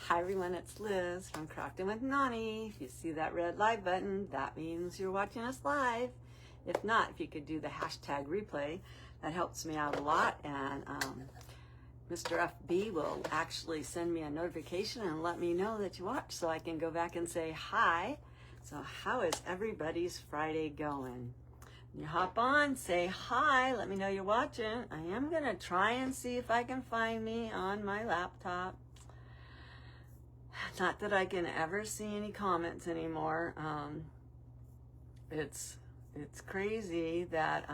Hi everyone, it's Liz from Crafting with Nani. If you see that red live button, that means you're watching us live. If not, if you could do the hashtag replay, that helps me out a lot. And Mr. FB will actually send me a notification and let me know that you watch so I can go back and say hi. So how is everybody's Friday going? You hop on, say hi, let me know you're watching. I am going to try and see if I can find me on my laptop. Not that I can ever see any comments anymore. It's crazy that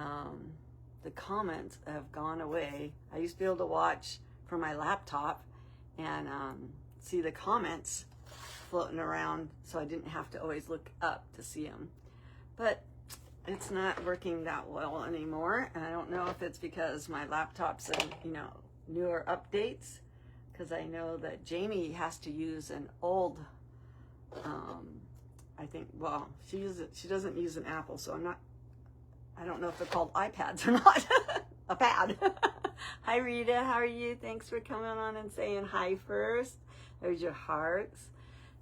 the comments have gone away. I used to be able to watch from my laptop and see the comments floating around, so I didn't have to always look up to see them. But it's not working that well anymore, and I don't know if it's because my laptop's in, newer updates. Because I know that Jamie has to use an old, I think, well, she doesn't use an Apple, so I don't know if they're called iPads or not. A pad. Hi Rita, how are you? Thanks for coming on and saying hi first. There's your hearts.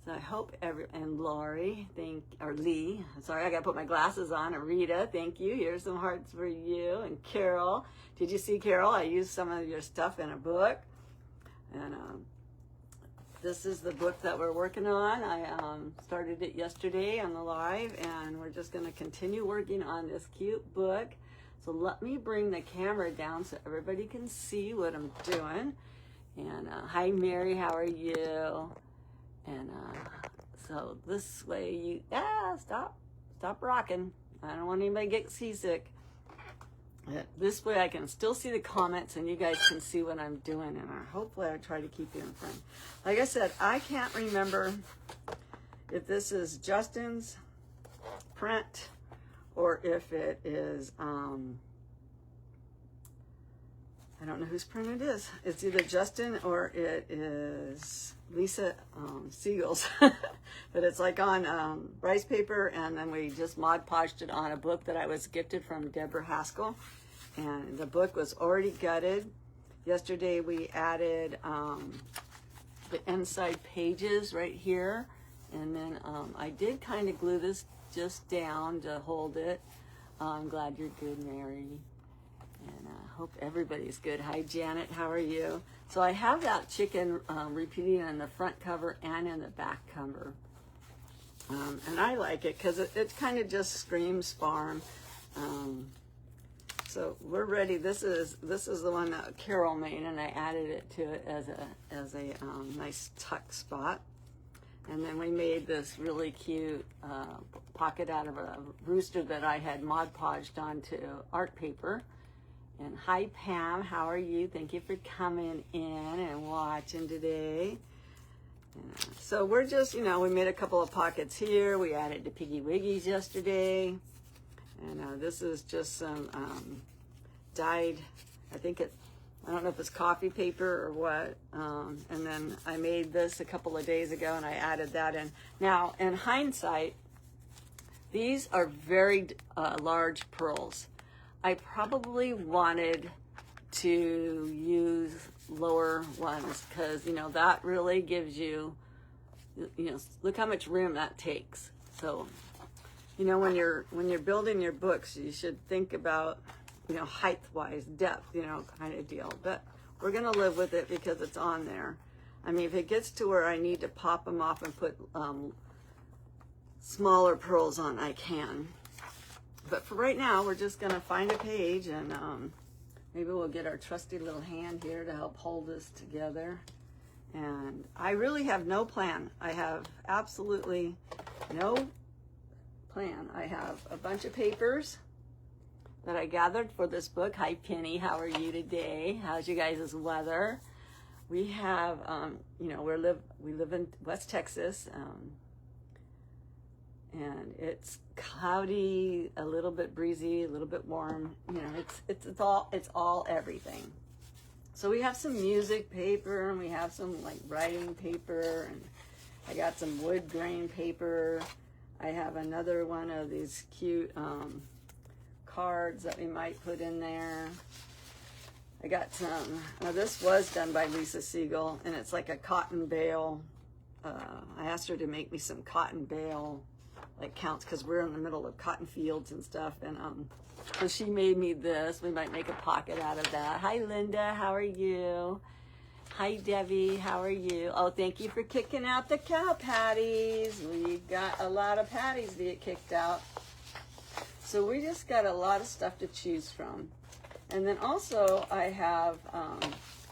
So I hope and Lori, Lee, sorry, I gotta put my glasses on, and Rita, thank you. Here's some hearts for you. And Carol, did you see Carol? I used some of your stuff in a book. And this is the book that we're working on. I started it yesterday on the live, and we're just going to continue working on this cute book. So let me bring the camera down so everybody can see what I'm doing. And hi Mary, how are you? And so this way stop rocking. I don't want anybody to get seasick. This way I can still see the comments and you guys can see what I'm doing, and hopefully I try to keep you in front. Like I said, I can't remember if this is Justin's print or if it is, I don't know whose print it is. It's either Justin or it is Lisa Siegel's. But it's like on rice paper, and then we just Mod Podged it on a book that I was gifted from Deborah Haskell. And the book was already gutted. Yesterday we added the inside pages right here. And then I did kind of glue this just down to hold it. I'm glad you're good, Mary. And I hope everybody's good. Hi, Janet. How are you? So I have that chicken repeating in the front cover and in the back cover. And I like it because it kind of just screams farm. So we're ready. This is the one that Carol made, and I added it to it as a nice tuck spot. And then we made this really cute pocket out of a rooster that I had Mod Podged onto art paper. And hi Pam, how are you? Thank you for coming in and watching today. So we're just, we made a couple of pockets here. We added the Piggy Wiggies yesterday. And this is just some dyed, I don't know if it's coffee paper or what. And then I made this a couple of days ago and I added that in. Now, in hindsight, these are very large pearls. I probably wanted to use lower ones because, that really gives you, look how much room that takes. So, when you're building your books, you should think about, height-wise, depth, kind of deal. But we're going to live with it because it's on there. I mean, if it gets to where I need to pop them off and put smaller pearls on, I can. But for right now, we're just going to find a page, and maybe we'll get our trusty little hand here to help hold this together. And I really have no plan. I have absolutely no plan. I have a bunch of papers that I gathered for this book. Hi Penny, how are you today? How's you guys' weather? We have, we live in West Texas, and it's cloudy, a little bit breezy, a little bit warm. It's all everything. So we have some music paper, and we have some like writing paper, and I got some wood grain paper. I have another one of these cute cards that we might put in there. I got some, now this was done by Lisa Siegel, and it's like a cotton bale I asked her to make me some cotton bale, like counts, because we're in the middle of cotton fields and stuff. And so she made me this. We might make a pocket out of that. Hi, Linda. How are you? Hi, Debbie. How are you? Oh, thank you for kicking out the cow patties. We got a lot of patties to get kicked out. So we just got a lot of stuff to choose from. And then also I have,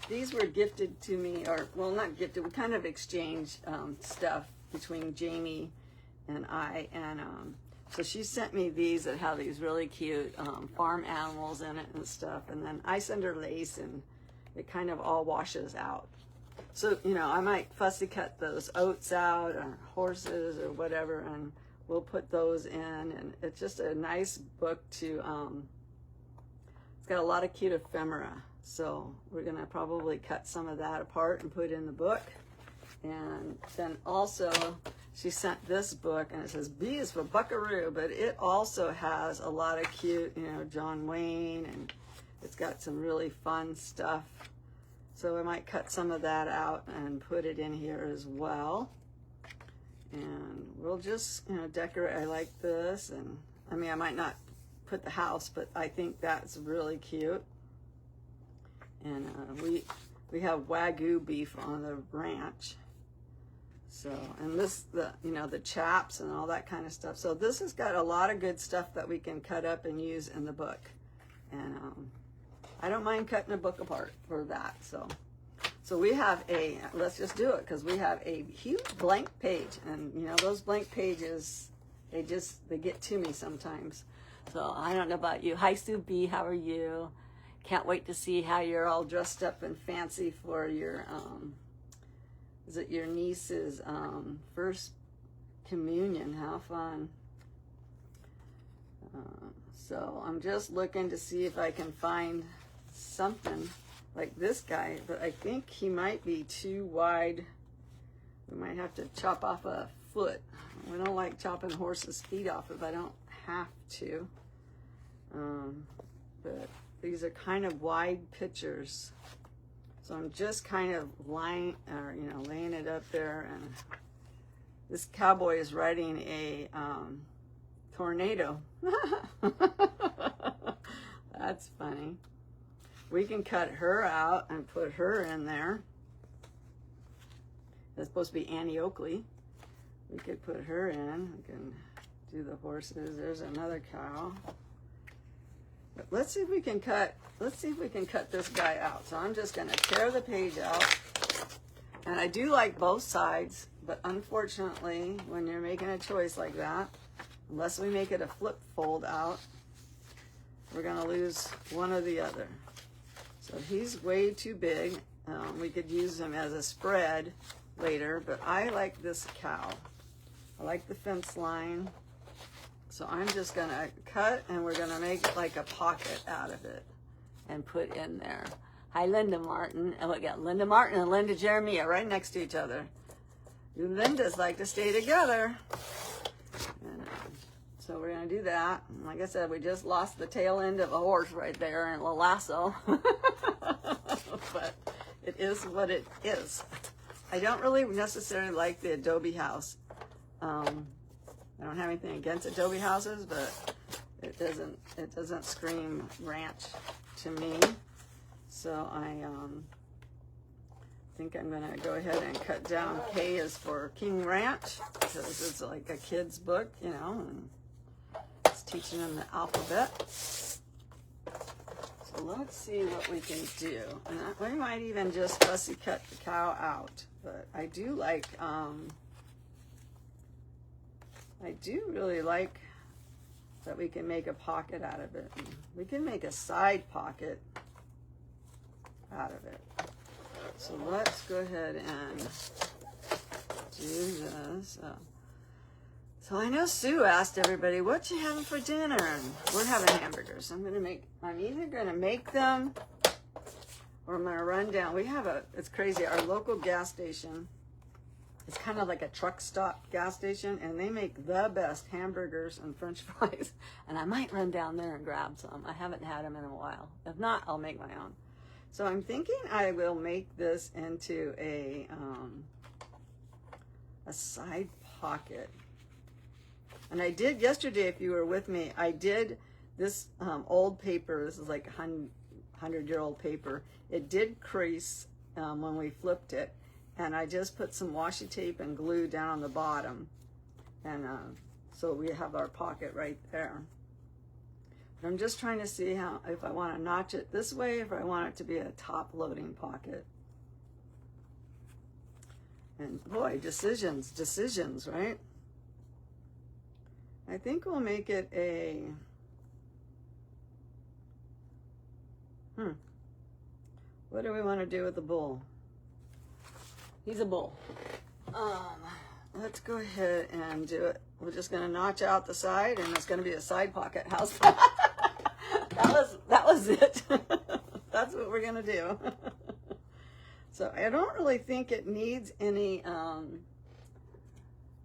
these were gifted to me, or, well, not gifted, we kind of exchanged stuff between Jamie and I. And so she sent me these that have these really cute farm animals in it and stuff. And then I send her lace, and it kind of all washes out. So, you know, I might fussy cut those oats out, or horses or whatever, and we'll put those in. And it's just a nice book to, it's got a lot of cute ephemera. So we're gonna probably cut some of that apart and put in the book. And then also she sent this book, and it says B is for Buckaroo, but it also has a lot of cute, you know, John Wayne, and it's got some really fun stuff. So I might cut some of that out and put it in here as well. And we'll just, you know, decorate. I like this, and I mean, I might not put the house, but I think that's really cute. And we have Wagyu beef on the ranch. So, and this, you know, the chaps and all that kind of stuff. So this has got a lot of good stuff that we can cut up and use in the book. And I don't mind cutting a book apart for that. So we have a, let's just do it, because we have a huge blank page. And, you know, those blank pages, they get to me sometimes. So I don't know about you. Hi, Sue B. How are you? Can't wait to see how you're all dressed up and fancy for your, is it your niece's first communion? How fun. So I'm just looking to see if I can find something like this guy, but I think he might be too wide. We might have to chop off a foot. We don't like chopping horses' feet off if I don't have to. But these are kind of wide pictures. So I'm just kind of laying it up there. And this cowboy is riding a tornado. That's funny. We can cut her out and put her in there. That's supposed to be Annie Oakley. We could put her in. We can do the horses. There's another cow. But let's see if we can cut this guy out. So I'm just gonna tear the page out. And I do like both sides, but unfortunately, when you're making a choice like that, unless we make it a flip fold out, we're gonna lose one or the other. So he's way too big. We could use him as a spread later, but I like this cow. I like the fence line. So I'm just gonna cut, and we're gonna make like a pocket out of it and put in there. Hi, Linda Martin. And we got Linda Martin and Linda Jeremiah right next to each other. You Lindas like to stay together. And, so we're gonna do that. And like I said, we just lost the tail end of a horse right there in a lasso. But it is what it is. I don't really necessarily like the adobe house. I don't have anything against adobe houses, but it doesn't scream ranch to me. So I think I'm gonna go ahead and cut down K is for King Ranch, because it's like a kid's book, you know, and it's teaching them the alphabet. So let's see what we can do. And we might even just fussy cut the cow out, but I do like, I do really like that we can make a pocket out of it. We can make a side pocket out of it. So let's go ahead and do this. So I know Sue asked everybody, what you having for dinner? And we're having hamburgers. I'm either gonna make them, or I'm gonna run down. We have it's crazy, our local gas station, it's kind of like a truck stop gas station, and they make the best hamburgers and french fries. And I might run down there and grab some. I haven't had them in a while. If not, I'll make my own. So I'm thinking I will make this into a a side pocket. And I did yesterday, if you were with me, I did this old paper. This is like 100-year-old paper. It did crease when we flipped it. And I just put some washi tape and glue down on the bottom. And so we have our pocket right there. But I'm just trying to see how, if I want to notch it this way, if I want it to be a top loading pocket. And boy, decisions, right? I think we'll make it a, what do we want to do with the bull? He's a bull. Let's go ahead and do it. We're just going to notch out the side, and it's going to be a side pocket. How's that? that was it. That's what we're going to do. So I don't really think it needs any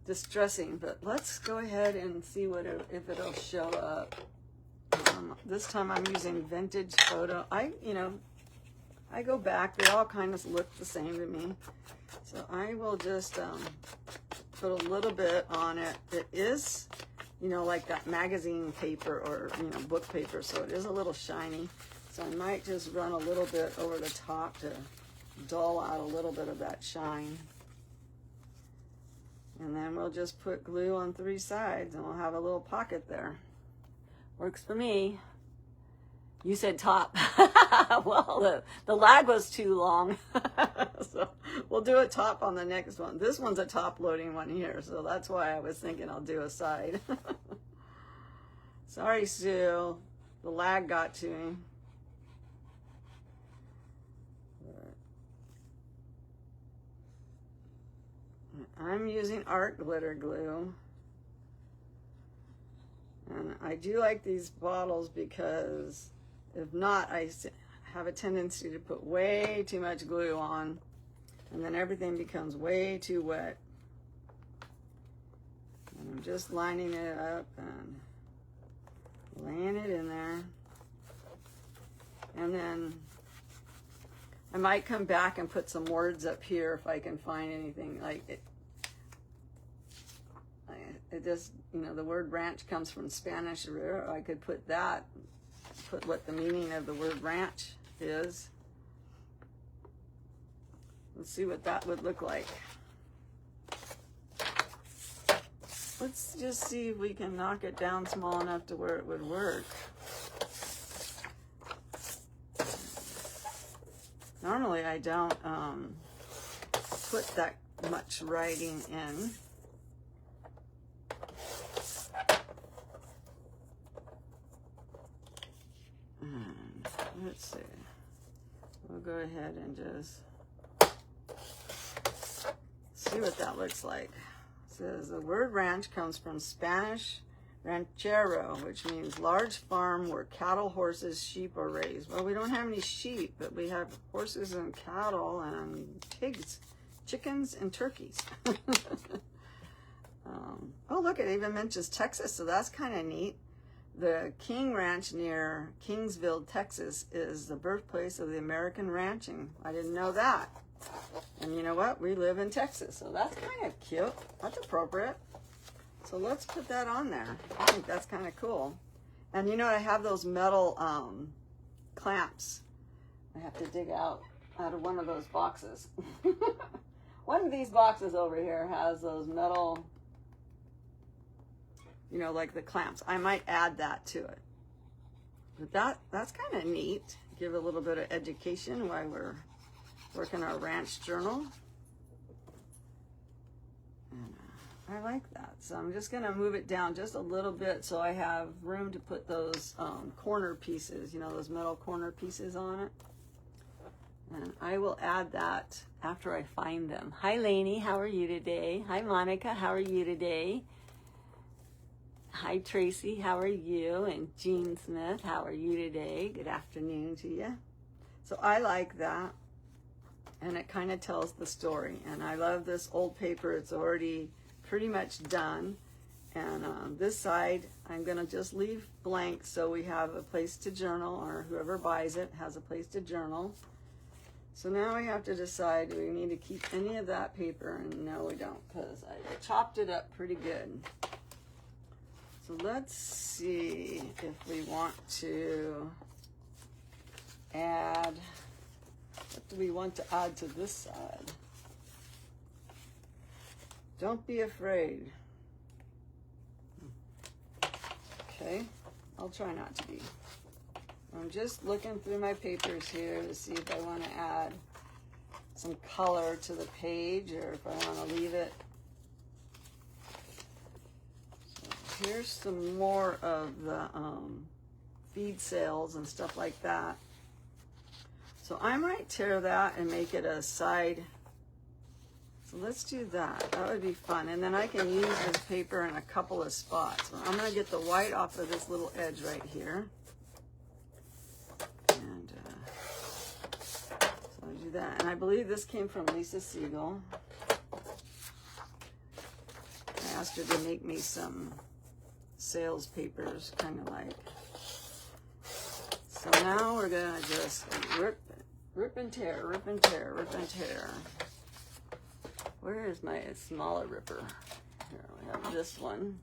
distressing, but let's go ahead and see if it'll show up. This time I'm using vintage photo. I go back. They all kind of look the same to me. So I will just put a little bit on it. It is, like that magazine paper or, book paper. So it is a little shiny. So I might just run a little bit over the top to dull out a little bit of that shine. And then we'll just put glue on 3 sides and we'll have a little pocket there. Works for me. You said top. Well, the lag was too long. So we'll do a top on the next one. This one's a top loading one here, so that's why I was thinking I'll do a side. Sorry, Sue. The lag got to me. I'm using art glitter glue. And I do like these bottles because if not, I have a tendency to put way too much glue on, and then everything becomes way too wet. And I'm just lining it up and laying it in there. And then I might come back and put some words up here if I can find anything. Like it just, the word ranch comes from Spanish. I could put that. Put what the meaning of the word ranch is. Let's see what that would look like. Let's just see if we can knock it down small enough to where it would work. Normally I don't put that much writing in. Let's see. We'll go ahead and just see what that looks like. It says the word ranch comes from Spanish ranchero, which means large farm where cattle, horses, sheep are raised. Well, we don't have any sheep, but we have horses and cattle and pigs, chickens and turkeys. Oh, look, it even mentions Texas, so that's kind of neat. The King Ranch near Kingsville, Texas, is the birthplace of the American ranching. I didn't know that. And you know what? We live in Texas, so that's kind of cute. That's appropriate. So let's put that on there. I think that's kind of cool. And you know, I have those metal clamps. I have to dig out of one of those boxes. One of these boxes over here has those metal, like the clamps. I might add that to it. But that's kind of neat. Give a little bit of education while we're working our ranch journal. And I like that. So I'm just going to move it down just a little bit so I have room to put those corner pieces, those metal corner pieces on it. And I will add that after I find them. Hi, Lainey. How are you today? Hi, Monica. How are you today? Hi, Tracy. How are you? And Jean Smith. How are you today? Good afternoon to you. So I like that. And it kind of tells the story. And I love this old paper. It's already pretty much done. And this side, I'm going to just leave blank so we have a place to journal, or whoever buys it has a place to journal. So now we have to decide, do we need to keep any of that paper? And no, we don't, because I chopped it up pretty good. So let's see if we want to add, what do we want to add to this side? Don't be afraid. Okay, I'll try not to be. I'm just looking through my papers here to see if I want to add some color to the page or if I want to leave it. So here's some more of the feed sales and stuff like that. So I might tear that and make it a side. So let's do that. That would be fun. And then I can use this paper in a couple of spots. So I'm going to get the white off of this little edge right here. And so I'll do that. And I believe this came from Lisa Siegel. I asked her to make me some sales papers, kind of like. So now we're going to just rip and tear, rip and tear, rip and tear. Where is my smaller ripper? Here, we have this one.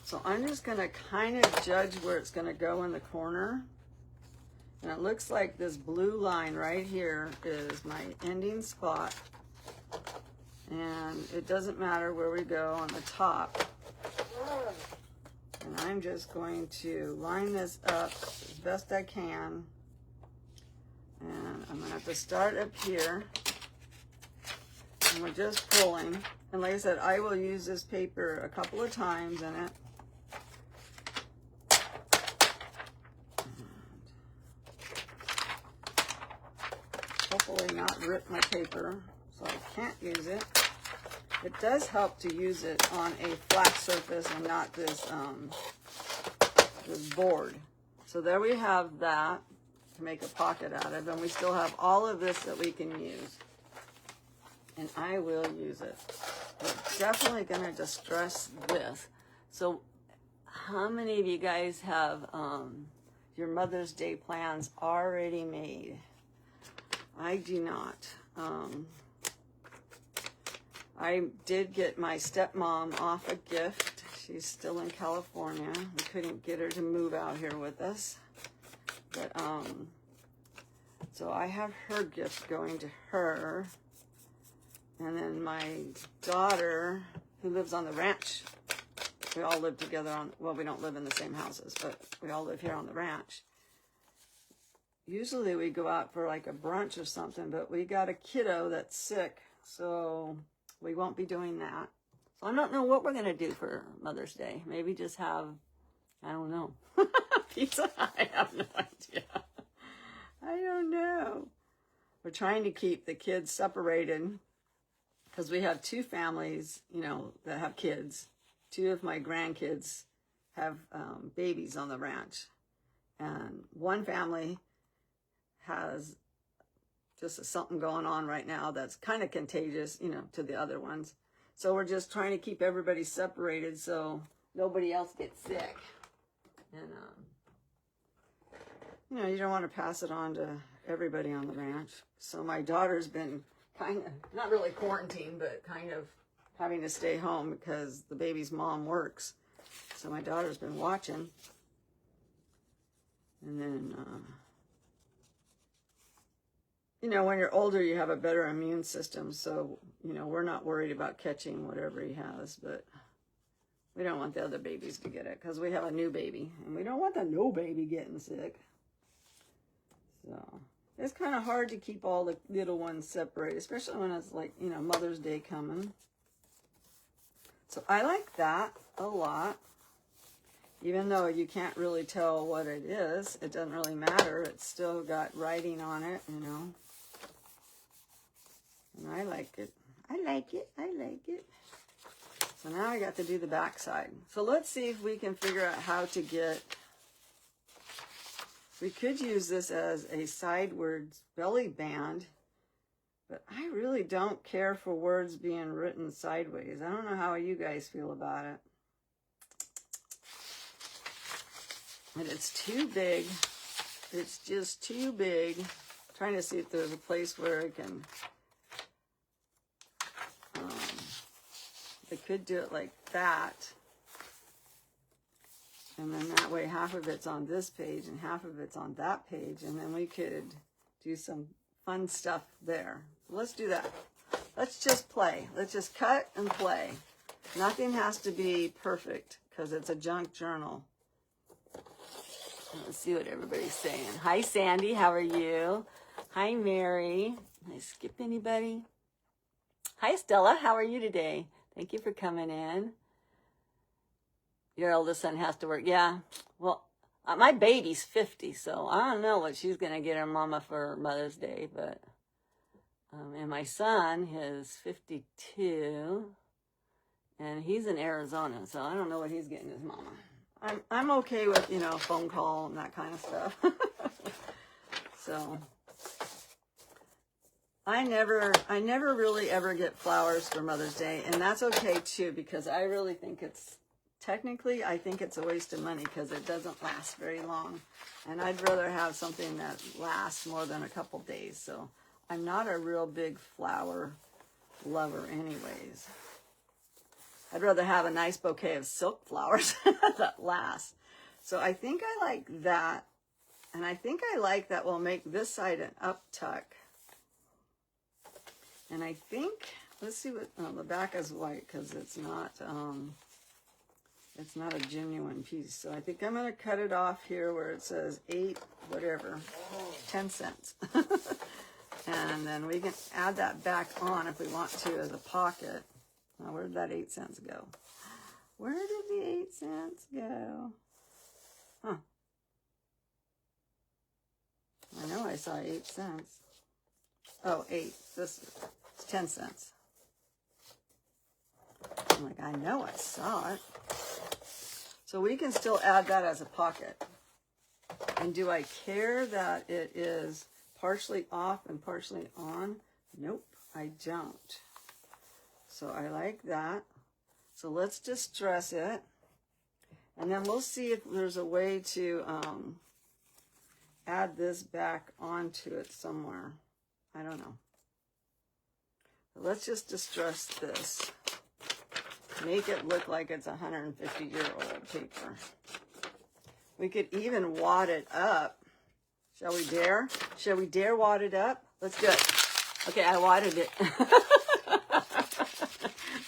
So I'm just gonna kind of judge where it's gonna go in the corner. And it looks like this blue line right here is my ending spot. And it doesn't matter where we go on the top. And I'm just going to line this up as best I can. And I'm gonna have to start up here. And we're just pulling. And like I said, I will use this paper a couple of times in it. And hopefully not rip my paper so I can't use it. It does help to use it on a flat surface and not this, this board. So there we have that to make a pocket out of. And we still have all of this that we can use. And I will use it. We're definitely going to distress this. So how many of you guys have your Mother's Day plans already made? I do not. I did get my stepmom off a gift. She's still in California. We couldn't get her to move out here with us. But so I have her gift going to her. And then my daughter, who lives on the ranch, we all live together on, well, we don't live in the same houses, but we all live here on the ranch. Usually we go out for like a brunch or something, but we got a kiddo that's sick, so we won't be doing that. So I don't know what we're going to do for Mother's Day. Maybe just have, I don't know, pizza? I have no idea. I don't know. We're trying to keep the kids separated. Because we have two families, you know, that have kids. Two of my grandkids have babies on the ranch. And one family has just something going on right now that's kind of contagious, you know, to the other ones. So we're just trying to keep everybody separated so nobody else gets sick. And, you know, you don't want to pass it on to everybody on the ranch. So my daughter's been kind of, not really quarantined, but kind of having to stay home because the baby's mom works. So my daughter's been watching. And then, you know, when you're older, you have a better immune system. So, you know, we're not worried about catching whatever he has, but we don't want the other babies to get it because we have a new baby and we don't want the new baby getting sick. So it's kind of hard to keep all the little ones separated, especially when it's like, you know, Mother's Day coming. So I like that a lot. Even though you can't really tell what it is, it doesn't really matter. It's still got writing on it, you know. And I like it. I like it. I like it. So now I got to do the back side. So let's see if we can figure out how to get... We could use this as a sidewards belly band, but I really don't care for words being written sideways. I don't know how you guys feel about it. And it's too big. It's just too big. trying to see if there's a place where I can, I could do it like that. And then that way half of it's on this page and half of it's on that page. And then we could do some fun stuff there. Let's do that. Let's just play. Let's just cut and play. Nothing has to be perfect because it's a junk journal. Let's see what everybody's saying. Hi, Sandy. How are you? Hi, Mary. Did I skip anybody? Hi, Stella. How are you today? Thank you for coming in. Your eldest son has to work. Yeah. Well, my baby's 50, so I don't know what she's going to get her mama for Mother's Day, but and my son is 52, and he's in Arizona, so I don't know what he's getting his mama. I'm okay with, you know, phone call and that kind of stuff. So I never really ever get flowers for Mother's Day, and that's okay too, because I really think it's, technically, I think it's a waste of money because it doesn't last very long. And I'd rather have something that lasts more than a couple days. So I'm not a real big flower lover anyways. I'd rather have a nice bouquet of silk flowers that last. So I think I like that. And I think I like that we'll make this side an up tuck. And I think, let's see what, the back is white because it's not a genuine piece. So I think I'm going to cut it off here where it says 8, whatever, 10 cents. And then we can add that back on if we want to as a pocket. Now, where did that 8 cents go? Where did the 8 cents go? Huh. I know I saw 8 cents. Oh, 8. This is 10 cents. I'm like, I know I saw it. So we can still add that as a pocket. And do I care that it is partially off and partially on? Nope, I don't. So I like that. So let's distress it. And then we'll see if there's a way to add this back onto it somewhere. I don't know. But let's just distress this. Make it look like it's 150-year-old paper. We could even wad it up. Shall we dare? Shall we dare wad it up? Let's do it. Okay, I wadded it.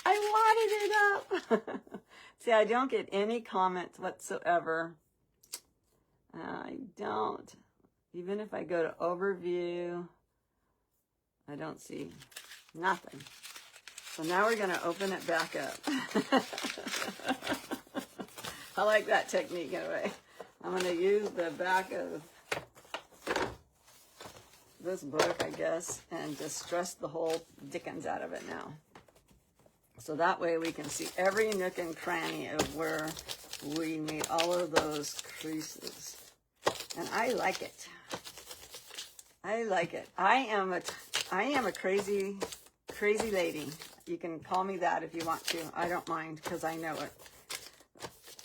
I wadded it up. See, I don't get any comments whatsoever. I don't. Even if I go to overview, I don't see nothing. So now we're going to open it back up. I like that technique anyway. I'm going to use the back of this book, I guess, and distress the whole dickens out of it now. So that way we can see every nook and cranny of where we made all of those creases. And I like it. I like it. I am a crazy lady. You can call me that if you want to. I don't mind because I know it.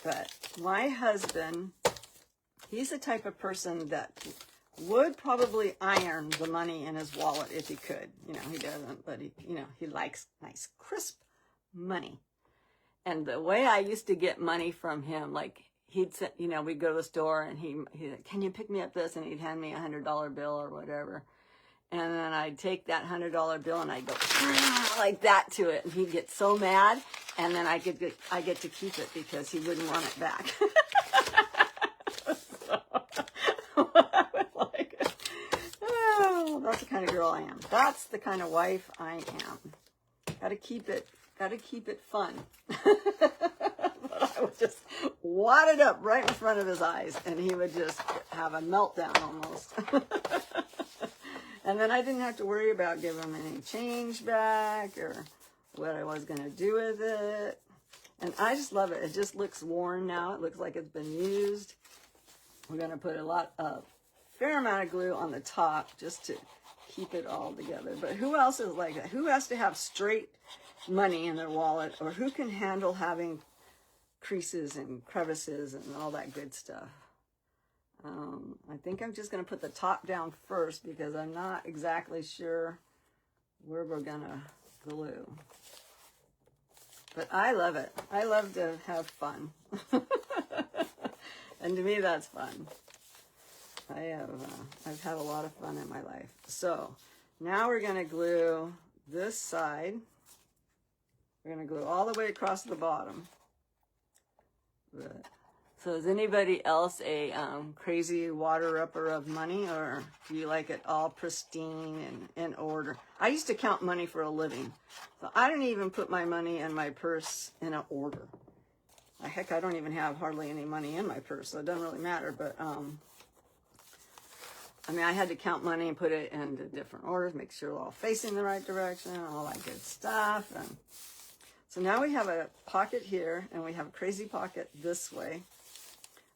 But my husband, he's the type of person that would probably iron the money in his wallet if he could. You know, he doesn't, but he likes nice, crisp money. And the way I used to get money from him, like he'd say, we'd go to the store and he'd like, can you pick me up this? And he'd hand me $100 bill or whatever. And then I'd take that $100 bill and I'd go like that to it. And he'd get so mad. And then I get to keep it because he wouldn't want it back. So, I would like it. Oh, that's the kind of girl I am. That's the kind of wife I am. Gotta keep it fun. But I would just wad it up right in front of his eyes and he would just have a meltdown almost. And then I didn't have to worry about giving him any change back or what I was going to do with it. And I just love it. It just looks worn now. It looks like it's been used. We're going to put a fair amount of glue on the top just to keep it all together. But who else is like that? Who has to have straight money in their wallet, or who can handle having creases and crevices and all that good stuff? I think I'm just going to put the top down first because I'm not exactly sure where we're going to glue. But I love it. I love to have fun. And to me, that's fun. I've had a lot of fun in my life. So now we're going to glue this side. We're going to glue all the way across the bottom. So is anybody else a crazy water-upper of money, or do you like it all pristine and in order? I used to count money for a living, so I don't even put my money in my purse in an order. Heck, I don't even have hardly any money in my purse, so it doesn't really matter. But I mean, I had to count money and put it into different orders, make sure we're all facing the right direction, all that good stuff. And so now we have a pocket here, and we have a crazy pocket this way.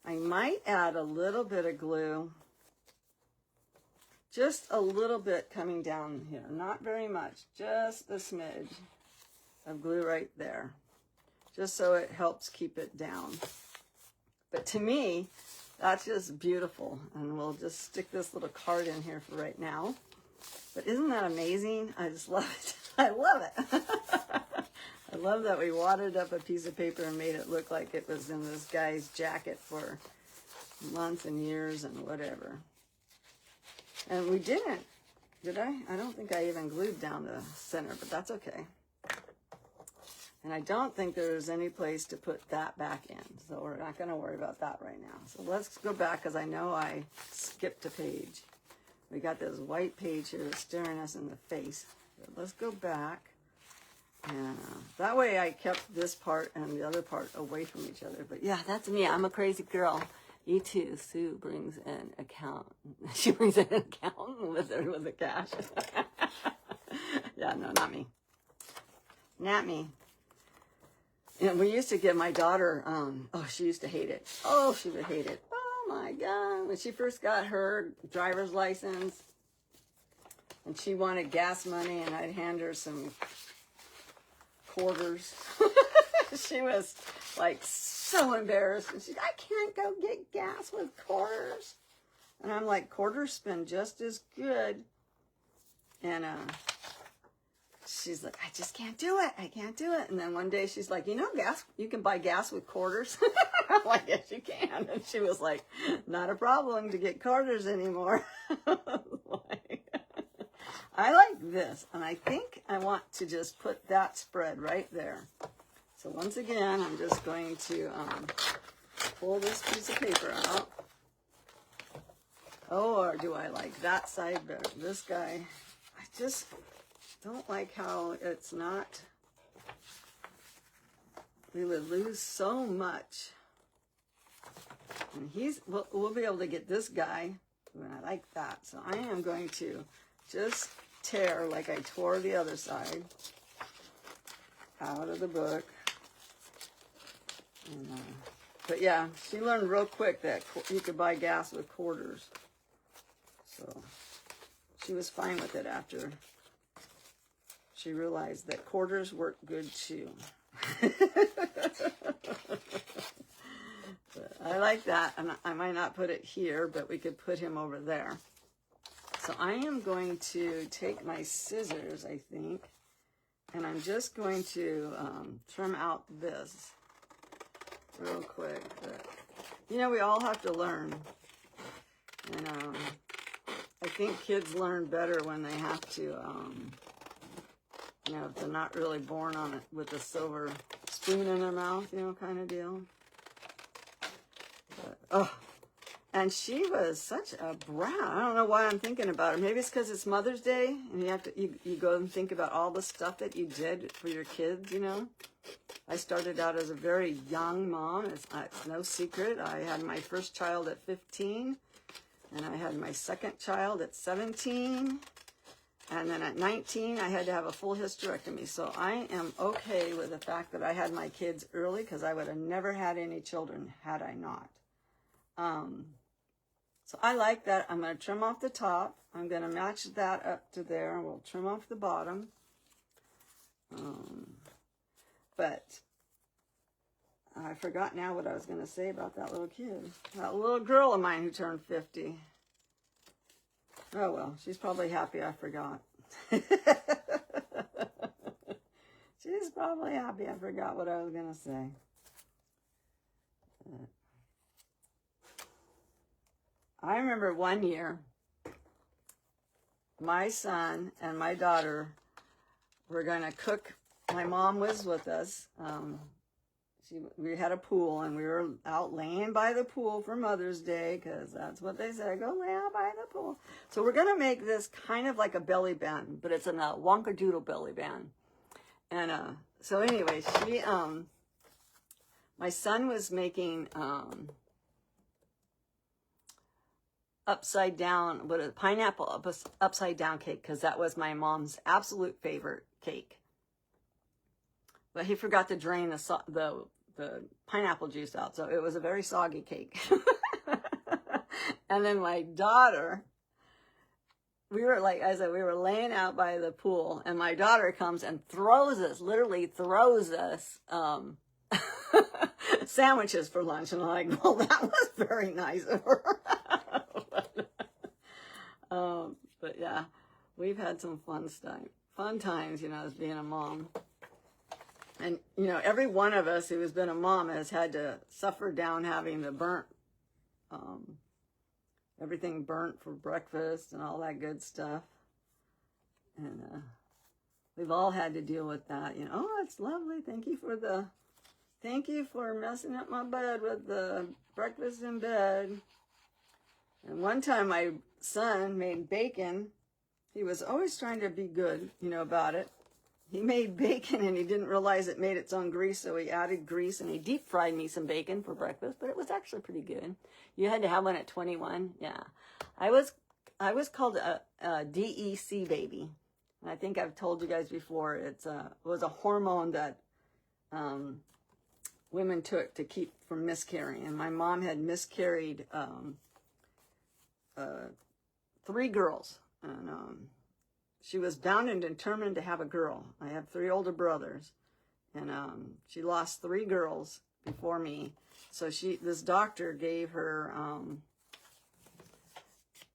I might add a little bit of glue, just a little bit coming down here, not very much, just a smidge of glue right there, just so it helps keep it down. But to me, that's just beautiful, and we'll just stick this little card in here for right now. But isn't that amazing? I just love it. I love it. I love that we wadded up a piece of paper and made it look like it was in this guy's jacket for months and years and whatever. And we didn't, did I? I don't think I even glued down the center, but that's okay. And I don't think there's any place to put that back in, so we're not going to worry about that right now. So let's go back, because I know I skipped a page. We got this white page here staring us in the face. But let's go back. And that way I kept this part and the other part away from each other. But yeah, that's me. I'm a crazy girl. You too. Sue brings an account. She brings an accountant with her with the cash. Yeah, no, not me. Not me. And we used to give my daughter, oh, she used to hate it. Oh, she would hate it. Oh my God. When she first got her driver's license and she wanted gas money and I'd hand her some quarters. She was like so embarrassed. And she's, I can't go get gas with quarters. And I'm like, quarters spin just as good. And she's like, I just can't do it. I can't do it. And then one day she's like, you know, gas, you can buy gas with quarters. I'm like, yes, you can. And she was like, not a problem to get quarters anymore. I like this, and I think I want to just put that spread right there. So once again, I'm just going to pull this piece of paper out. Oh, or do I like that side better? This guy, I just don't like how it's not. We would lose so much. And we'll be able to get this guy, and I like that. So I am going to just tear like I tore the other side out of the book. And, but yeah, she learned real quick that you could buy gas with quarters. So she was fine with it after she realized that quarters work good too. But I like that, and I might not put it here, but we could put him over there. So I am going to take my scissors, I think, and I'm just going to trim out this real quick. But, you know, we all have to learn. And I think kids learn better when they have to, you know, if they're not really born on it with a silver spoon in their mouth, you know, kind of deal. But, oh. And she was such a brat. I don't know why I'm thinking about her. Maybe it's because it's Mother's Day, and you have to you go and think about all the stuff that you did for your kids. You know, I started out as a very young mom. It's no secret. I had my first child at 15, and I had my second child at 17, and then at 19, I had to have a full hysterectomy. So I am okay with the fact that I had my kids early, because I would have never had any children had I not. So I like that. I'm going to trim off the top. I'm going to match that up to there. We'll trim off the bottom. But I forgot now what I was going to say about that little kid. That little girl of mine who turned 50. Oh, well, she's probably happy I forgot. She's probably happy I forgot what I was going to say. I remember one year, my son and my daughter were going to cook. My mom was with us. We had a pool, and we were out laying by the pool for Mother's Day, because that's what they said, go lay out by the pool. So we're going to make this kind of like a belly band, but it's a Wonkadoodle belly band. And so anyway, my son was making upside down, what a pineapple upside down cake, because that was my mom's absolute favorite cake. But he forgot to drain the pineapple juice out, so it was a very soggy cake. And then my daughter, we were laying out by the pool, and my daughter comes and literally throws us sandwiches for lunch. And I'm like, well, that was very nice of her. But yeah, we've had some fun times, as being a mom. And, every one of us who has been a mom has had to suffer down having the everything burnt for breakfast and all that good stuff. And we've all had to deal with that. Oh, it's lovely. Thank you for messing up my bed with the breakfast in bed. And one time my son made bacon. He was always trying to be good, about it. He made bacon and he didn't realize it made its own grease, so he added grease and he deep fried me some bacon for breakfast, but it was actually pretty good. You had to have one at 21. Yeah. I was called a DEC baby. And I think I've told you guys before, it was a hormone that women took to keep from miscarrying. And my mom had miscarried 3 girls. And she was bound and determined to have a girl. I have 3 older brothers, and she lost 3 girls before me. So this doctor gave her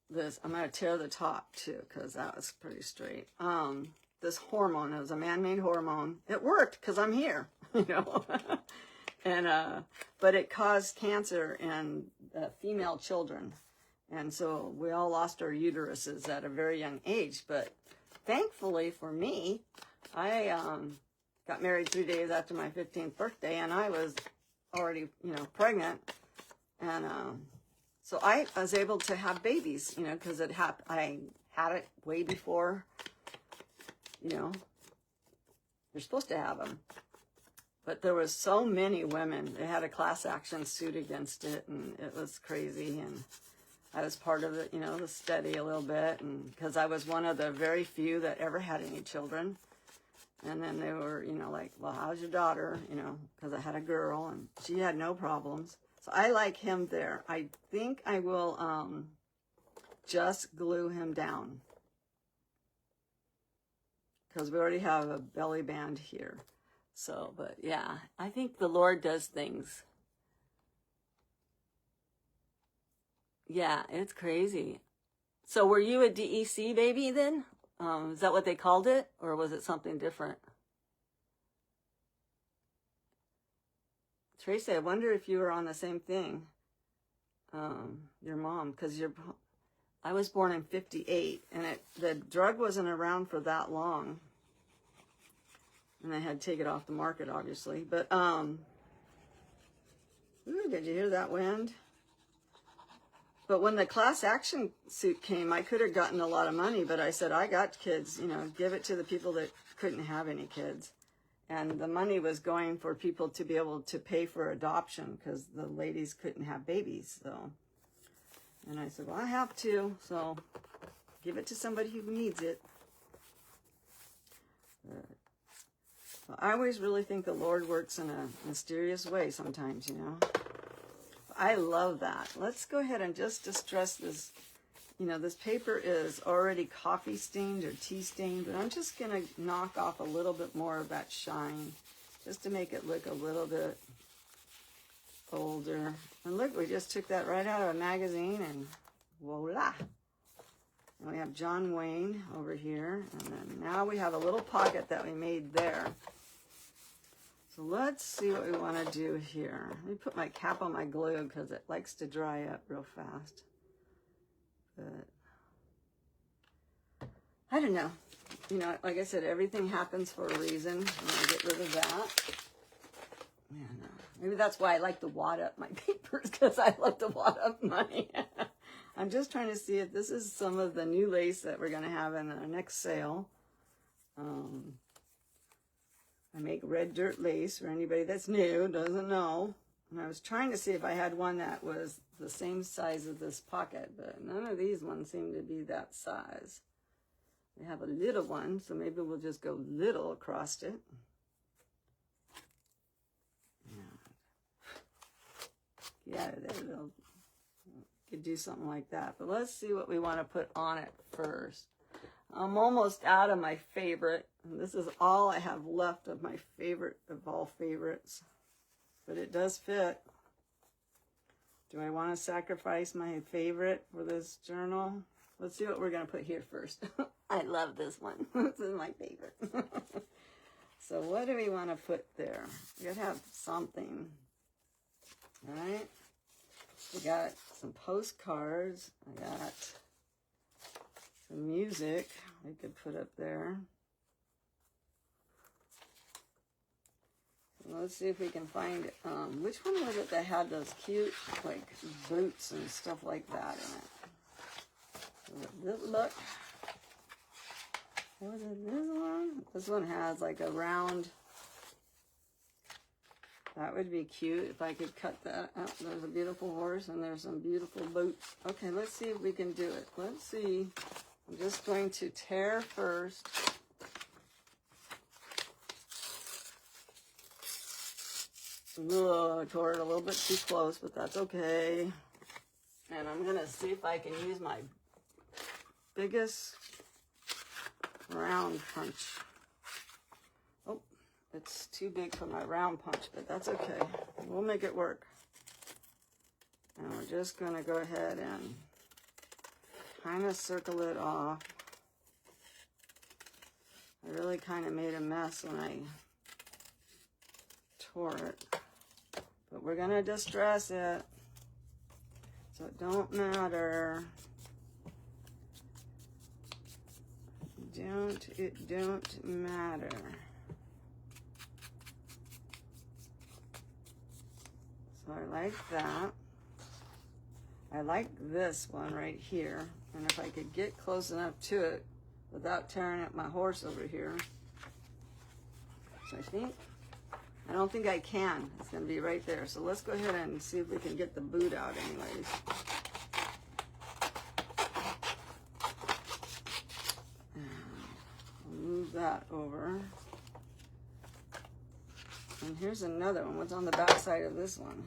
this. I'm gonna tear the top too, because that was pretty straight. This hormone. It was a man-made hormone. It worked because I'm here, and but it caused cancer in female children. And so we all lost our uteruses at a very young age. But thankfully for me, I got married 3 days after my 15th birthday, and I was already, pregnant. And so I was able to have babies, because I had it way before, you're supposed to have them. But there was so many women. They had a class action suit against it, and it was crazy. And I was part of it, the study a little bit, and because I was one of the very few that ever had any children. And then they were, like, well, how's your daughter? Because I had a girl, and she had no problems. So I like him there. I think I will just glue him down, because we already have a belly band here. So, but yeah, I think the Lord does things. Yeah, it's crazy. So were you a DEC baby then? Is that what they called it? Or was it something different? Tracy, I wonder if you were on the same thing. Your mom, because I was born in 58, and the drug wasn't around for that long. And they had to take it off the market, obviously. But, ooh, did you hear that wind? But when the class action suit came, I could have gotten a lot of money, but I said, I got kids, give it to the people that couldn't have any kids. And the money was going for people to be able to pay for adoption, because the ladies couldn't have babies. So, and I said, well, I have to, so give it to somebody who needs it. I always really think the Lord works in a mysterious way sometimes, I love that. Let's go ahead and just distress this. This paper is already coffee stained or tea stained, but I'm just going to knock off a little bit more of that shine just to make it look a little bit older. And look, we just took that right out of a magazine and voila. And we have John Wayne over here. And then now we have a little pocket that we made there. So let's see what we want to do here. Let me put my cap on my glue because it likes to dry up real fast. But I don't know. You know, like I said, everything happens for a reason. I'm going to get rid of that. Man, maybe that's why I like to wad up my papers, because I love to wad up money. I'm just trying to see if this is some of the new lace that we're going to have in our next sale. I make red dirt lace for anybody that's new, doesn't know. And I was trying to see if I had one that was the same size as this pocket, but none of these ones seem to be that size. We have a little one, so maybe we'll just go little across it. Yeah, they'll could do something like that. But let's see what we want to put on it first. I'm almost out of my favorite. And this is all I have left of my favorite of all favorites. But it does fit. Do I want to sacrifice my favorite for this journal? Let's see what we're going to put here first. I love this one. This is my favorite. So what do we want to put there? We got to have something. All right. We got some postcards. I got some music we could put up there. Let's see if we can find, which one was it that had those cute, like, boots and stuff like that in it? Look. Was it this one? This one has, like, a round. That would be cute if I could cut that out. There's a beautiful horse and there's some beautiful boots. Okay, let's see if we can do it. Let's see. I'm just going to tear first. Ugh, I tore it a little bit too close, but that's okay. And I'm going to see if I can use my biggest round punch. Oh, it's too big for my round punch, but that's okay. We'll make it work. And we're just going to go ahead and kind of circle it off. I really kind of made a mess when I tore it. But we're going to distress it. So it don't matter. It don't matter. So I like that. I like this one right here. And if I could get close enough to it without tearing up my horse over here. So I don't think I can. It's going to be right there. So let's go ahead and see if we can get the boot out anyways. I'll move that over. And here's another one. What's on the back side of this one?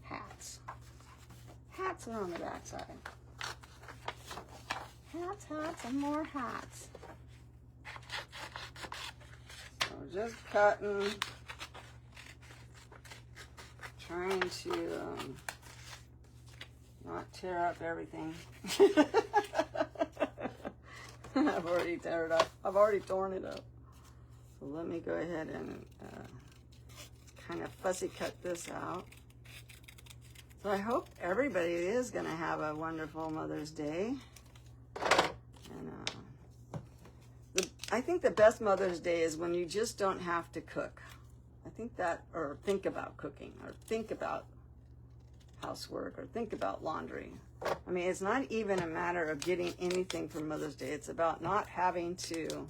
Hats. Hats are on the back side. Hats, hats, and more hats. So just cutting, trying to not tear up everything. I've already tear it up. I've already torn it up. So let me go ahead and kind of fussy cut this out. So I hope everybody is going to have a wonderful Mother's Day. And I think the best Mother's Day is when you just don't have to cook. I think that, or think about cooking, or think about housework, or think about laundry. I mean, it's not even a matter of getting anything for Mother's Day. It's about not having to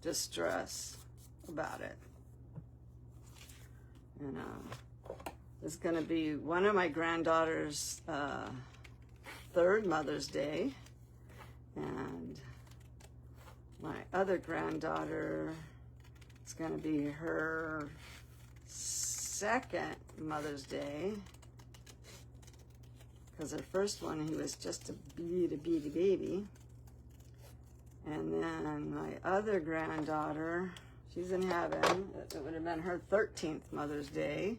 distress about it. And it's going to be one of my granddaughter's third Mother's Day. And my other granddaughter, it's going to be her second Mother's Day. Because her first one, he was just a bitty baby. And then my other granddaughter, She's in heaven. It would have been her 13th Mother's Day.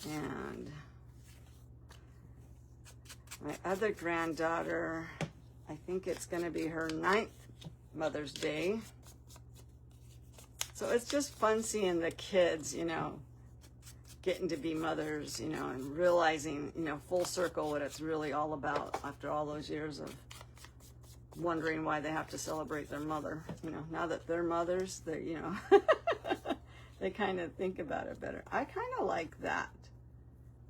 And my other granddaughter, I think it's going to be her 9th Mother's Day. So it's just fun seeing the kids, you know, getting to be mothers, you know, and realizing, you know, full circle what it's really all about after all those years of wondering why they have to celebrate their mother. You know, now that they're mothers, they, you know, they kind of think about it better. I kind of like that,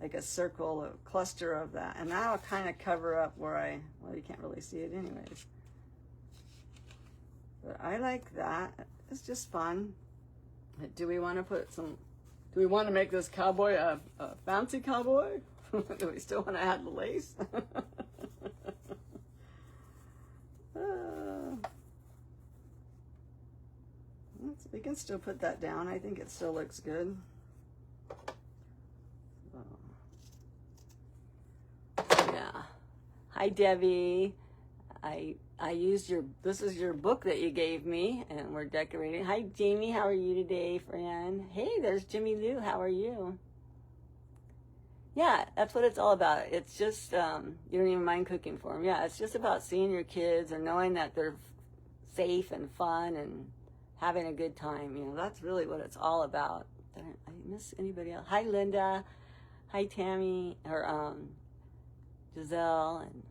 like a circle, a cluster of that. And now I'll kind of cover up where well, you can't really see it anyways. But I like that. It's just fun. Do we want to put some... Do we want to make this cowboy a fancy cowboy? Do we still want to add the lace? We can still put that down. I think it still looks good. Yeah. Hi, Debbie. I used this is your book that you gave me, and we're decorating. Hi, Jamie. How are you today, friend? Hey, there's Jimmy Lou. How are you? Yeah, that's what it's all about. It's just, you don't even mind cooking for them. Yeah, it's just about seeing your kids and knowing that they're safe and fun and having a good time. You know, that's really what it's all about. Did I miss anybody else? Hi, Linda. Hi, Tammy, or Giselle and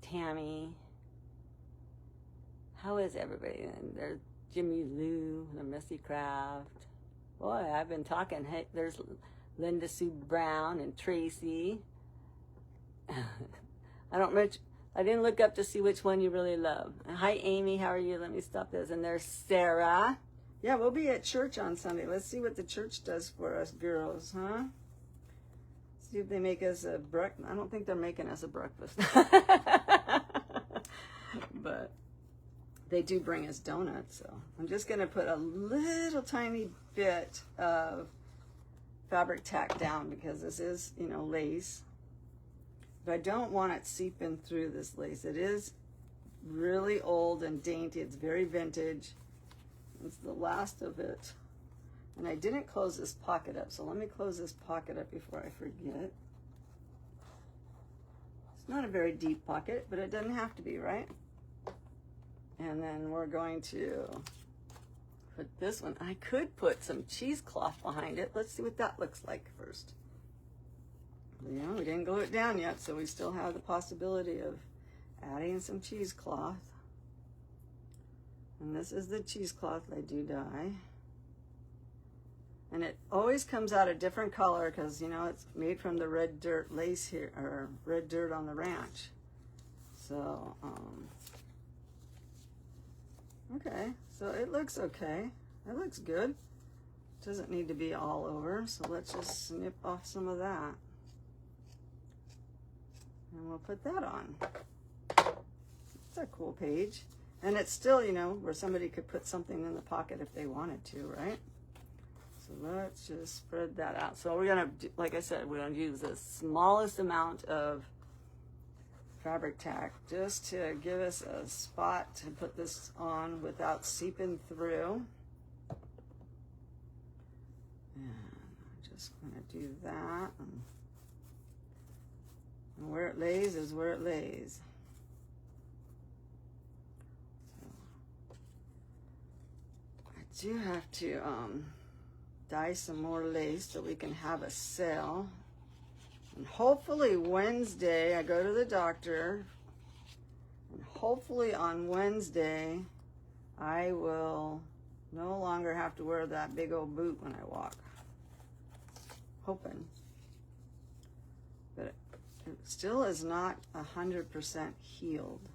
Tammy. How is everybody? And there's Jimmy Lou, the Missy Craft. Boy, I've been talking. Hey, there's Linda Sue Brown and Tracy. I didn't look up to see which one you really love. Hi, Amy. How are you? Let me stop this. And there's Sarah. Yeah, we'll be at church on Sunday. Let's see what the church does for us girls, huh? See if they make us a breakfast. I don't think they're making us a breakfast. But they do bring us donuts, so I'm just going to put a little tiny bit of fabric tack down because this is, you know, lace. But I don't want it seeping through this lace. It is really old and dainty. It's very vintage. It's the last of it. And I didn't close this pocket up, so let me close this pocket up before I forget. It's not a very deep pocket, but it doesn't have to be, right? And then we're going to put this one. I could put some cheesecloth behind it. Let's see what that looks like first. You know, we didn't glue it down yet, so we still have the possibility of adding some cheesecloth. And this is the cheesecloth I do dye. And it always comes out a different color because, you know, it's made from the red dirt lace here, or red dirt on the ranch. So, okay, so it looks okay. It looks good. It doesn't need to be all over, so let's just snip off some of that. And we'll put that on. It's a cool page. And it's still, you know, where somebody could put something in the pocket if they wanted to, right? So let's just spread that out. So we're going to, like I said, we're going to use the smallest amount of fabric tack just to give us a spot to put this on without seeping through. And I'm just going to do that. And where it lays is where it lays. So I do have to dye some more lace so we can have a sale. And hopefully Wednesday, I go to the doctor, and hopefully on Wednesday, I will no longer have to wear that big old boot when I walk. Hoping. But it still is not 100% healed.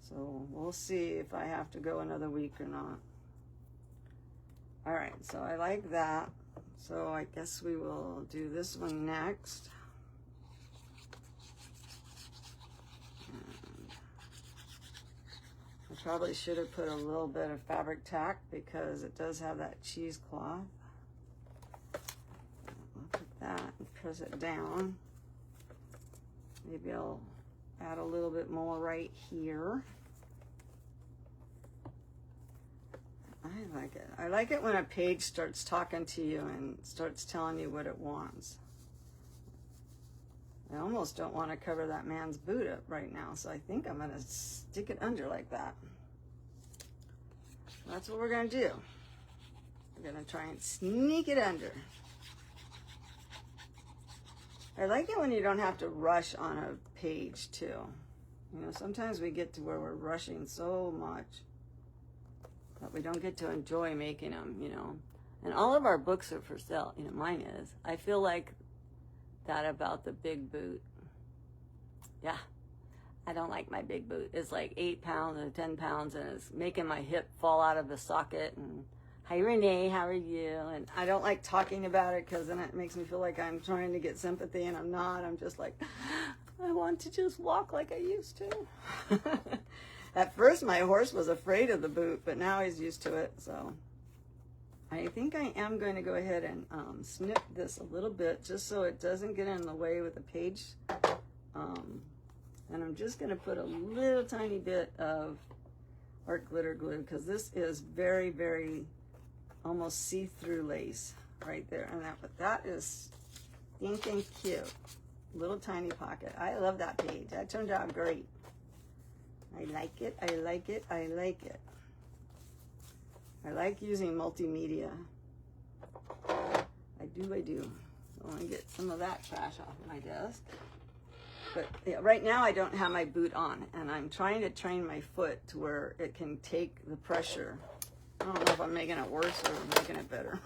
So we'll see if I have to go another week or not. All right, so I like that. So I guess we will do this one next. And I probably should have put a little bit of fabric tack because it does have that cheesecloth. I'll put that and press it down. Maybe I'll add a little bit more right here. I like it. I like it when a page starts talking to you and starts telling you what it wants. I almost don't want to cover that man's boot up right now, so I think I'm going to stick it under like that. That's what we're going to do. We're going to try and sneak it under. I like it when you don't have to rush on a page, too. You know, sometimes we get to where we're rushing so much that we don't get to enjoy making them, you know. And all of our books are for sale. You know, mine is. I feel like that about the big boot. Yeah. I don't like my big boot. It's like 8 pounds or 10 pounds, and it's making my hip fall out of the socket. And hi, Renee, how are you? And I don't like talking about it because then it makes me feel like I'm trying to get sympathy, and I'm not. I'm just like, I want to just walk like I used to. At first, my horse was afraid of the boot, but now he's used to it. So I think I am going to go ahead and snip this a little bit just so it doesn't get in the way with the page. And I'm just going to put a little tiny bit of art glitter glue because this is very, very almost see-through lace right there. And that is stinking cute. Little tiny pocket. I love that page. That turned out great. I like it. I like it. I like it. I like using multimedia. I do. I want to get some of that trash off my desk. But yeah, right now I don't have my boot on, and I'm trying to train my foot to where it can take the pressure. I don't know if I'm making it worse or making it better.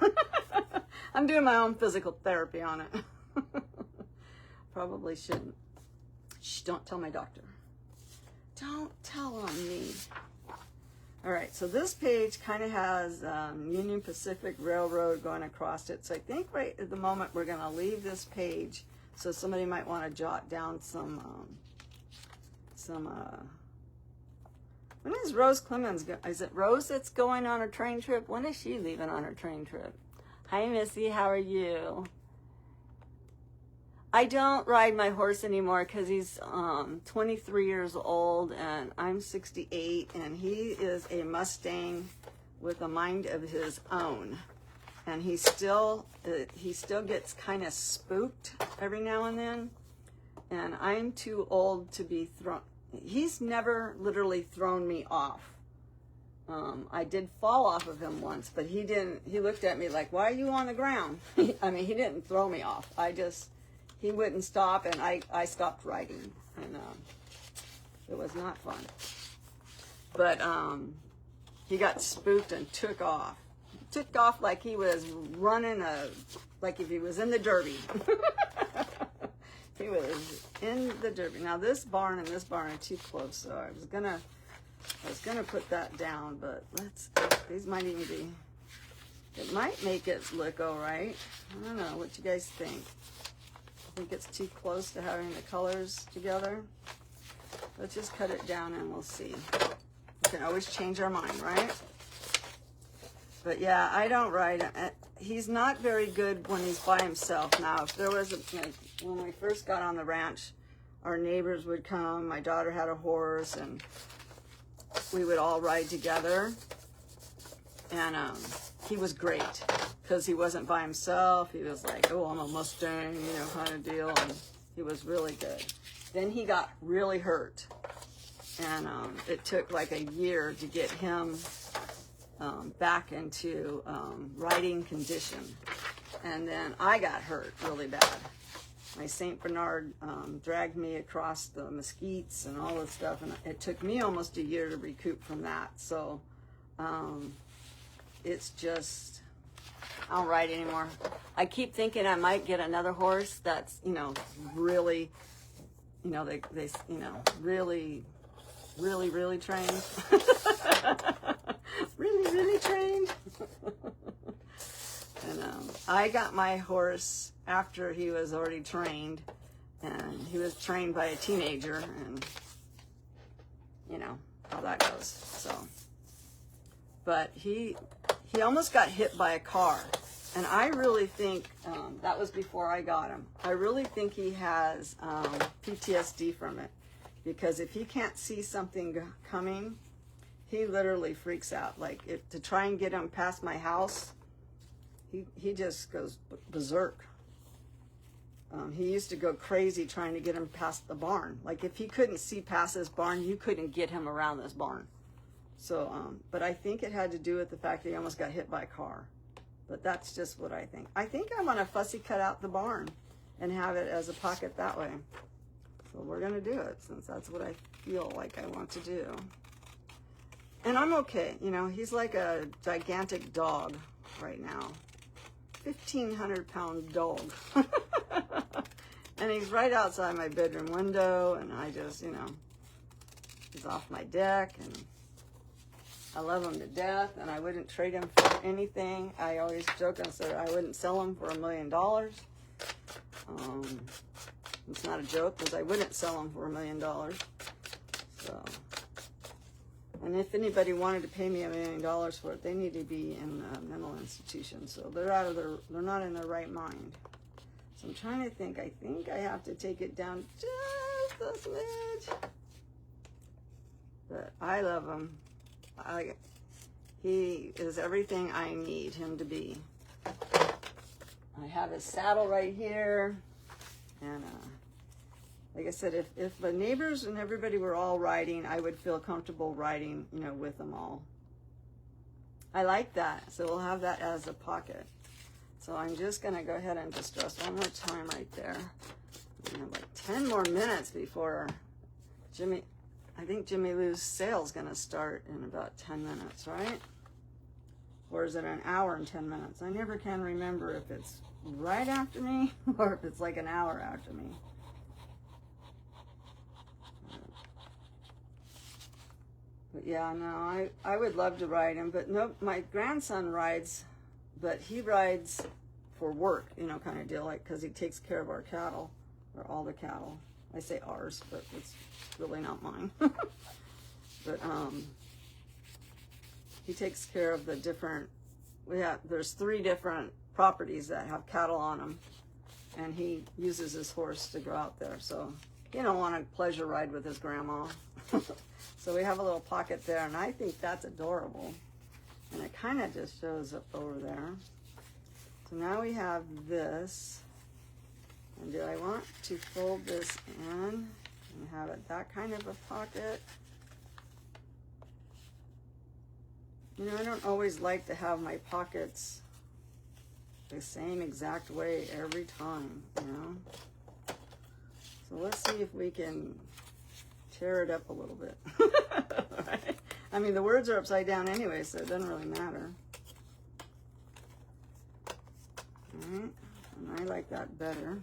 I'm doing my own physical therapy on it. Probably shouldn't. Shh, don't tell my doctor. Don't tell on me. All right, so this page kind of has Union Pacific Railroad going across it. So I think right at the moment we're going to leave this page. So somebody might want to jot down some when is Rose Clemens is it Rose that's going on a train trip? When is she leaving on her train trip? Hi, Missy, how are you? I don't ride my horse anymore because he's 23 years old and I'm 68, and he is a Mustang with a mind of his own. And he still gets kind of spooked every now and then. And I'm too old to be thrown. He's never literally thrown me off. I did fall off of him once, but he didn't. He looked at me like, "Why are you on the ground?" I mean, he didn't throw me off. He wouldn't stop, and I stopped riding, and it was not fun. But he got spooked and took off. Took off like he was running like if he was in the Derby. He was in the Derby. Now this barn and this barn are too close, so I was gonna put that down, but these might even be. It might make it look all right. I don't know what you guys think. I think it's too close to having the colors together. Let's just cut it down and we'll see. We can always change our mind, right? But yeah, I don't ride him. He's not very good when he's by himself. Now, if there was when we first got on the ranch, our neighbors would come. My daughter had a horse, and we would all ride together. And he was great because he wasn't by himself. He was like, "Oh, I'm a Mustang," you know, kind of deal. And he was really good. Then he got really hurt, and it took like a year to get him back into riding condition. And then I got hurt really bad. My St. Bernard dragged me across the mesquites and all this stuff, and it took me almost a year to recoup from that. So it's just, I don't ride anymore. I keep thinking I might get another horse that's, you know, really, you know, they you know, really trained. really trained. And I got my horse after he was already trained, and he was trained by a teenager, and you know how that goes. So, but he almost got hit by a car, and I really think that was before I got him. I really think he has PTSD from it, because if he can't see something coming, he literally freaks out. Like, to try and get him past my house, he just goes berserk. He used to go crazy trying to get him past the barn. Like, if he couldn't see past this barn, you couldn't get him around this barn. So, but I think it had to do with the fact that he almost got hit by a car. But that's just what I think. I think I want to fussy cut out the barn and have it as a pocket that way. So we're going to do it, since that's what I feel like I want to do. And I'm okay. You know, he's like a gigantic dog right now. 1,500-pound dog. And he's right outside my bedroom window, and I just, you know, he's off my deck, and I love him to death, and I wouldn't trade him for anything. I always joke and say I wouldn't sell him for $1 million. It's not a joke, because I wouldn't sell him for $1 million. So, and if anybody wanted to pay me $1 million for it, they need to be in a mental institution. So they're not in their right mind. So I'm trying to think. I think I have to take it down just a smidge. But I love him. He is everything I need him to be. I have his saddle right here, and like I said, if the neighbors and everybody were all riding, I would feel comfortable riding, you know, with them all. I like that, so we'll have that as a pocket. So I'm just gonna go ahead and distress one more time right there. We have like 10 more minutes before Jimmy. I think Jimmy Lou's sale's gonna start in about 10 minutes, right? Or is it an hour and 10 minutes? I never can remember if it's right after me or if it's like an hour after me. But yeah, no, I would love to ride him, but no, my grandson rides, but he rides for work, you know, kind of deal, like, because he takes care of our cattle, or all the cattle. I say ours, but it's really not mine. But he takes care of the different, there's 3 different properties that have cattle on them, and he uses his horse to go out there. So he don't want a pleasure ride with his grandma. So we have a little pocket there, and I think that's adorable. And it kind of just shows up over there. So now we have this. And do I want to fold this in and have it that kind of a pocket? You know, I don't always like to have my pockets the same exact way every time, you know? So let's see if we can tear it up a little bit. Right? I mean, the words are upside down anyway, so it doesn't really matter. All right, and I like that better.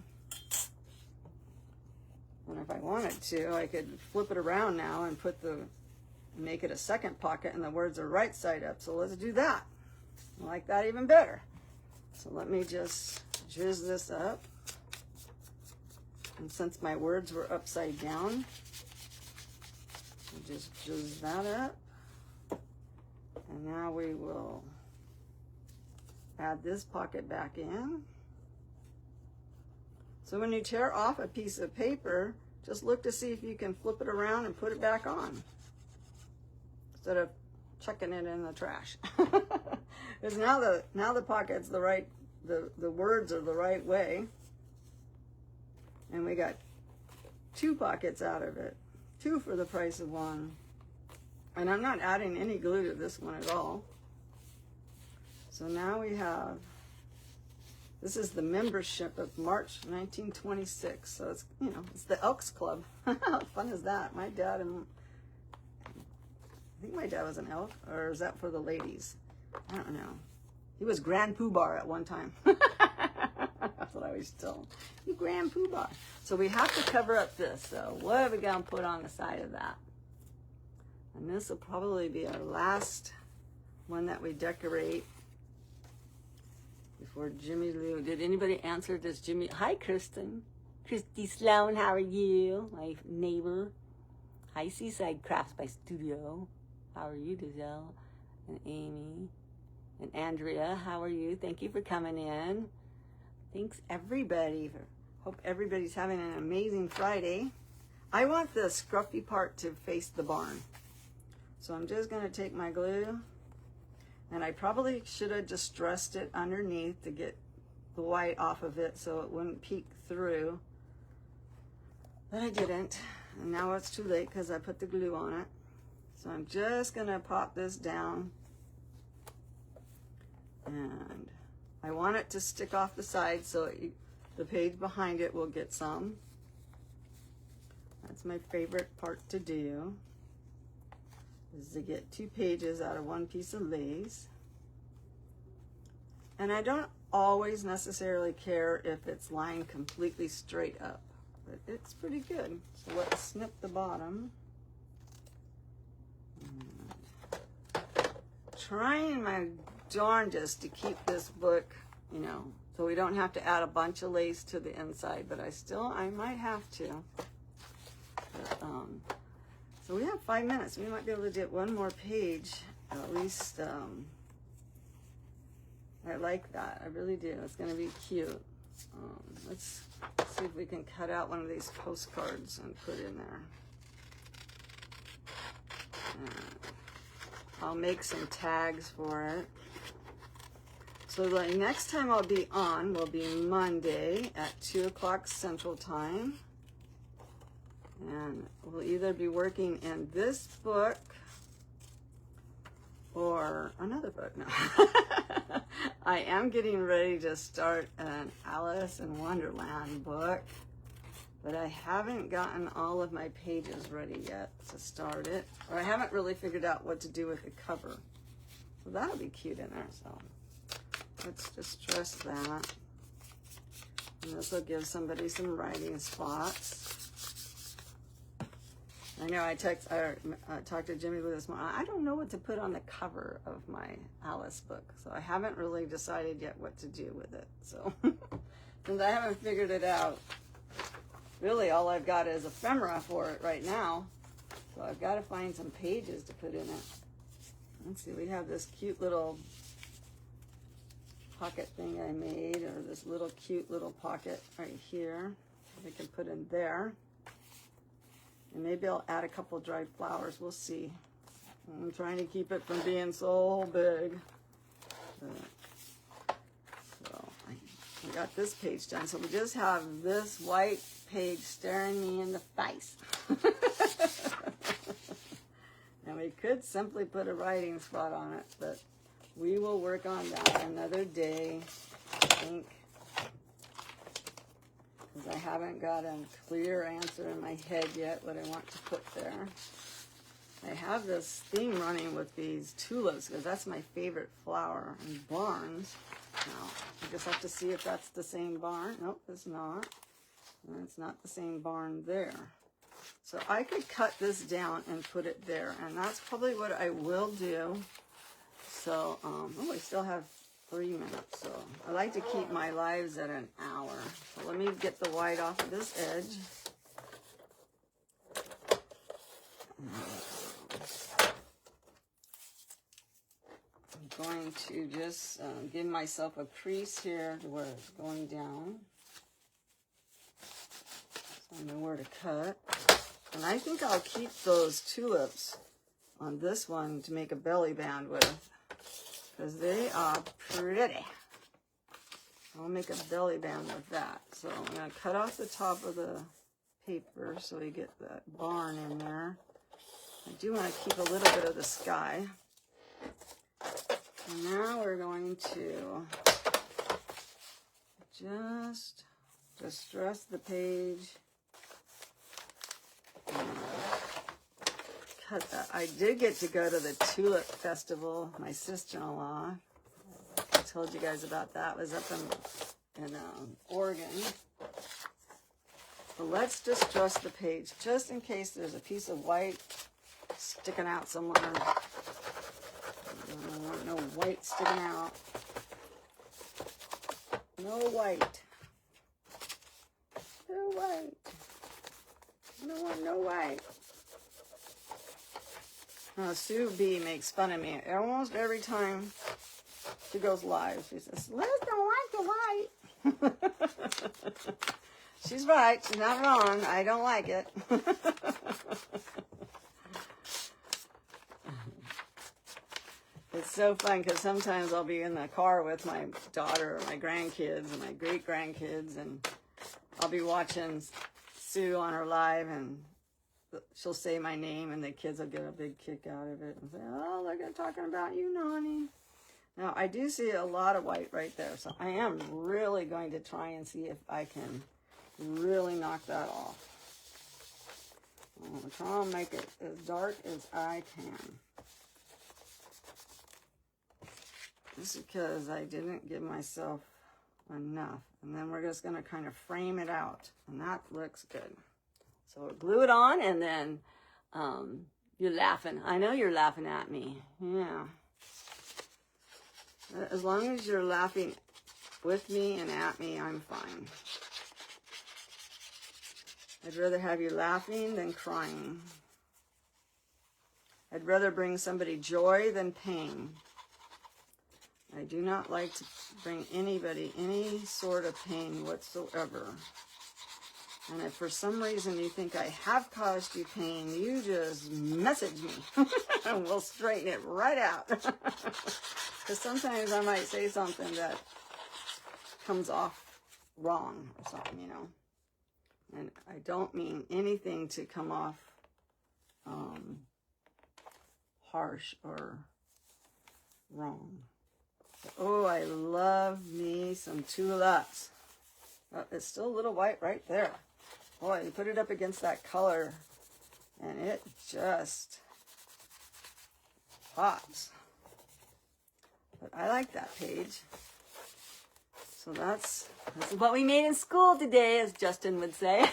And if I wanted to, I could flip it around now and make it a second pocket, and the words are right side up. So let's do that. I like that even better. So let me just jizz this up. And since my words were upside down, I'll just jizz that up. And now we will add this pocket back in. So when you tear off a piece of paper, just look to see if you can flip it around and put it back on, instead of chucking it in the trash. Because now the pocket's the right, the words are the right way. And we got 2 pockets out of it. 2 for the price of 1. And I'm not adding any glue to this one at all. So now we have, this is the membership of March 1926. So it's, you know, it's the Elks Club. How fun is that? My dad and, I think my dad was an elk, or is that for the ladies? I don't know. He was Grand Poobah at one time. That's what I always tell him. You Grand Poobah. So we have to cover up this. So what are we going to put on the side of that? And this will probably be our last one that we decorate before Jimmy Lou. Did anybody answer this Jimmy? Hi, Kristen. Christy Sloan, how are you? My neighbor. Hi, Seaside Crafts by Studio. How are you, Giselle? And Amy. And Andrea, how are you? Thank you for coming in. Thanks, everybody. Hope everybody's having an amazing Friday. I want the scruffy part to face the barn. So I'm just going to take my glue, and I probably should have distressed it underneath to get the white off of it so it wouldn't peek through, but I didn't, and now it's too late because I put the glue on it. So I'm just going to pop this down, and I want it to stick off the side so the page behind it will get some. That's my favorite part to do, is to get 2 pages out of 1 piece of lace. And I don't always necessarily care if it's lying completely straight up, but it's pretty good. So let's snip the bottom. Trying my darndest to keep this book, you know, so we don't have to add a bunch of lace to the inside, but I might have to. But, so we have 5 minutes. We might be able to get 1 more page, at least. I like that. I really do. It's going to be cute. Let's see if we can cut out one of these postcards and put in there. I'll make some tags for it. So the next time I'll be on will be Monday at 2 o'clock Central Time. And we'll either be working in this book or another book. No. I am getting ready to start an Alice in Wonderland book, but I haven't gotten all of my pages ready yet to start it, or I haven't really figured out what to do with the cover. So that'll be cute in there. So let's distress that. And this will give somebody some writing spots. I know I talked to Jimmy this morning. I don't know what to put on the cover of my Alice book, so I haven't really decided yet what to do with it. So since I haven't figured it out, really all I've got is ephemera for it right now. So I've got to find some pages to put in it. Let's see, we have this cute little pocket thing I made, or this little cute little pocket right here we can put in there. And maybe I'll add a couple dried flowers. We'll see. I'm trying to keep it from being so big. So I got this page done. So we just have this white page staring me in the face. And we could simply put a writing spot on it, but we will work on that another day, I think. Because I haven't got a clear answer in my head yet what I want to put there. I have this theme running with these tulips because that's my favorite flower, and barns. Now, I just have to see if that's the same barn. Nope, it's not. And it's not the same barn there. So I could cut this down and put it there, and that's probably what I will do. So, oh, we still have 3 minutes, so I like to keep my lives at an hour. So let me get the white off of this edge. I'm going to just give myself a crease here to where it's going down. So I know where to cut. And I think I'll keep those tulips on this one to make a belly band with, because they are pretty. I'll make a belly band with that. So I'm going to cut off the top of the paper so we get that barn in there. I do want to keep a little bit of the sky. And now we're going to just distress the page. Cut that. I did get to go to the Tulip Festival. My sister-in-law, I told you guys about that, it was up in Oregon. So let's distress the page just in case there's a piece of white sticking out somewhere. I don't want no white sticking out. No white. No white. I don't want no white. Sue B makes fun of me almost every time she goes live. She says, Liz don't like the white. She's right. She's not wrong. I don't like it. It's so fun because sometimes I'll be in the car with my daughter or my grandkids and my great-grandkids, and I'll be watching Sue on her live, and she'll say my name, and the kids will get a big kick out of it and say, oh, look, they're talking about you, Nani. Now, I do see a lot of white right there, so I am really going to try and see if I can really knock that off. I'll try and make it as dark as I can. Just because I didn't give myself enough. And then we're just going to kind of frame it out. And that looks good. So we'll glue it on, and then you're laughing. I know you're laughing at me. Yeah. As long as you're laughing with me and at me, I'm fine. I'd rather have you laughing than crying. I'd rather bring somebody joy than pain. I do not like to bring anybody any sort of pain whatsoever. And if for some reason you think I have caused you pain, you just message me and we'll straighten it right out. Because sometimes I might say something that comes off wrong or something, you know. And I don't mean anything to come off harsh or wrong. Oh, I love me some tulips. Oh, it's still a little white right there. Boy, you put it up against that color, and it just pops. But I like that page. So this is what we made in school today, as Justin would say.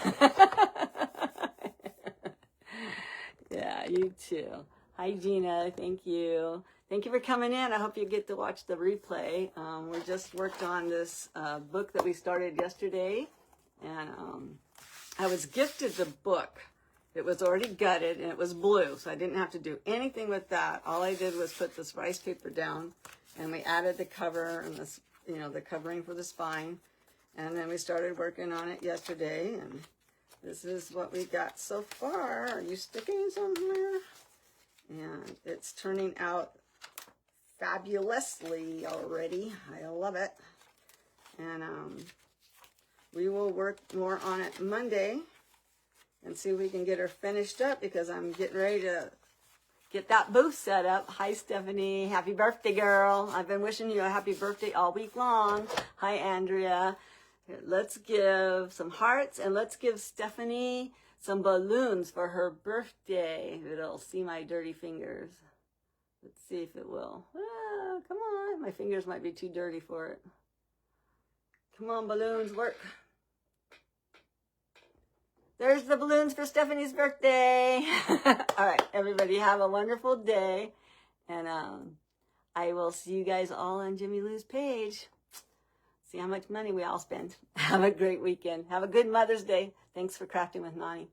Yeah, you too. Hi, Gina. Thank you. Thank you for coming in. I hope you get to watch the replay. We just worked on this book that we started yesterday, and I was gifted the book. It was already gutted, and it was blue, so I didn't have to do anything with that. All I did was put this rice paper down, and we added the cover and this, you know, the covering for the spine, and then we started working on it yesterday, and this is what we got so far. Are you sticking somewhere? And it's turning out fabulously already. I love it. And we will work more on it Monday and see if we can get her finished up, because I'm getting ready to get that booth set up. Hi, Stephanie. Happy birthday, girl. I've been wishing you a happy birthday all week long. Hi, Andrea. Here, let's give some hearts, and let's give Stephanie some balloons for her birthday. It'll see my dirty fingers. Let's see if it will. Ah, come on. My fingers might be too dirty for it. Come on, balloons, work. There's the balloons for Stephanie's birthday. All right, everybody, have a wonderful day. And I will see you guys all on Jimmy Lou's page. See how much money we all spend. Have a great weekend. Have a good Mother's Day. Thanks for crafting with Nani.